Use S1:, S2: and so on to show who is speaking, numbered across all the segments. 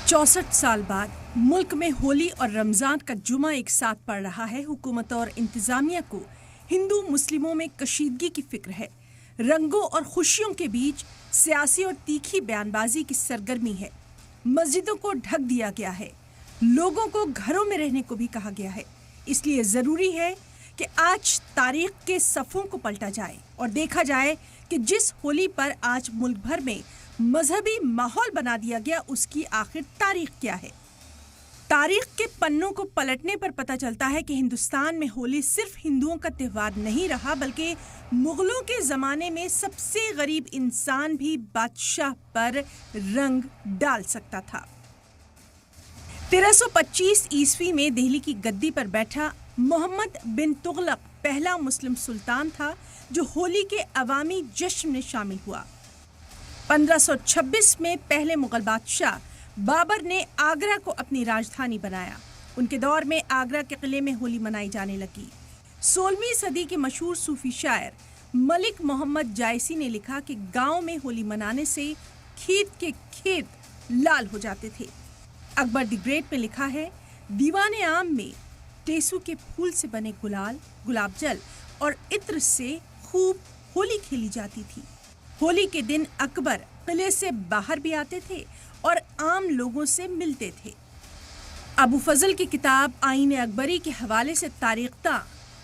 S1: 64 साल बाद मुल्क में होली और रमजान का जुमा एक साथ पड़ रहा है। हुकूमत और इंतजामिया को हिंदू मुस्लिमों में कशीदगी की फिक्र है। रंगों और खुशियों के बीच सियासी और तीखी बयानबाजी की सरगर्मी है। मस्जिदों को ढक दिया गया है, लोगों को घरों में रहने को भी कहा गया है। इसलिए ज़रूरी है कि आज तारीख के सफ़ों को पलटा जाए और देखा जाए कि जिस होली पर आज मुल्क भर में मजहबी माहौल बना दिया गया, उसकी आखिर तारीख क्या है। तारीख के पन्नों को पलटने पर पता चलता है कि हिंदुस्तान में होली सिर्फ हिंदुओं का त्योहार नहीं रहा, बल्कि मुगलों के ज़माने में सबसे गरीब इंसान भी बादशाह पर रंग डाल सकता था। 1325 ईस्वी में दिल्ली की गद्दी पर बैठा मोहम्मद बिन तुगलक पहला मुस्लिम सुल्तान था जो होली के अवामी जश्न में शामिल हुआ। 1526 में पहले मुगल बादशाह बाबर ने आगरा को अपनी राजधानी बनाया। उनके दौर में आगरा के किले में होली मनाई जाने लगी। 16वीं सदी के मशहूर सूफी शायर मलिक मोहम्मद जायसी ने लिखा कि गांव में होली मनाने से खेत के खेत लाल हो जाते थे। अकबर द ग्रेट में लिखा है, दीवाने आम में टेसू के फूल से बने गुलाल, गुलाब जल और इत्र से खूब होली खेली जाती थी। होली के दिन अकबर किले से बाहर भी आते थे और आम लोगों से मिलते थे। अबू फजल की किताब आईन अकबरी के हवाले से तारीख्ता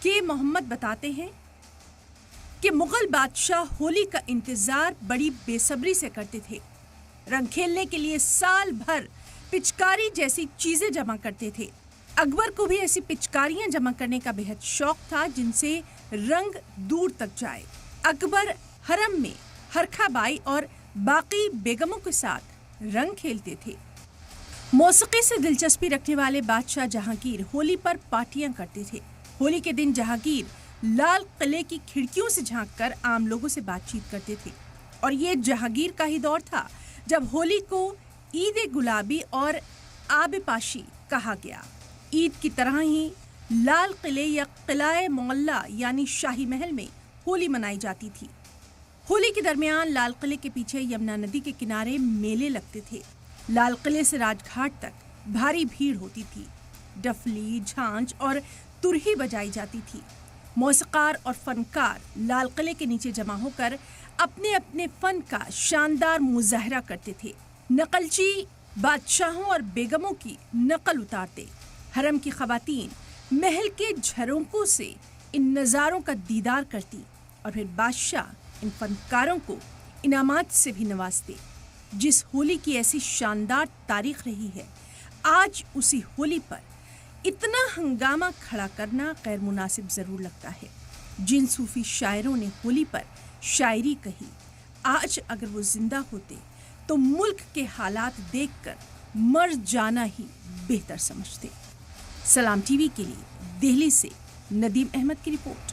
S1: के मोहम्मद बताते हैं कि मुगल बादशाह होली का इंतजार बड़ी बेसब्री से करते थे। रंग खेलने के लिए साल भर पिचकारी जैसी चीजें जमा करते थे। अकबर को भी ऐसी पिचकारियां जमा करने का बेहद शौक था जिनसे रंग दूर तक जाए। अकबर हरम में हरखा बाई और बाकी बेगमों के साथ रंग खेलते थे। मौसीकी से दिलचस्पी रखने वाले बादशाह जहांगीर होली पर पार्टियां करते थे। होली के दिन जहांगीर लाल किले की खिड़कियों से झांककर आम लोगों से बातचीत करते थे। और ये जहांगीर का ही दौर था जब होली को ईद गुलाबी और आब पाशी कहा गया। ईद की तरह ही लाल किले या किलाए मोहल्ला यानी शाही महल में होली मनाई जाती थी। होली के दरमियान लाल किले के पीछे यमुना नदी के किनारे मेले लगते थे। लाल किले से राजघाट तक भारी भीड़ होती थी। डफली, झांझ और तुरही बजाई जाती थी। मौसीकार और फनकार लाल किले के नीचे जमा होकर अपने अपने फन का शानदार मुजाहरा करते थे। नकलची बादशाहों और बेगमों की नकल उतारते। हरम की खवातीन महल के झरोकों से इन नज़ारों का दीदार करती और फिर बादशाह इन फनकारों को इनामात से भी नवाजते। जिस होली की ऐसी शानदार तारीख रही है, आज उसी होली पर इतना हंगामा खड़ा करना गैर मुनासिब ज़रूर लगता है। जिन सूफी शायरों ने होली पर शायरी कही, आज अगर वो जिंदा होते तो मुल्क के हालात देखकर मर जाना ही बेहतर समझते। सलाम टीवी के लिए दिल्ली से नदीम अहमद की रिपोर्ट।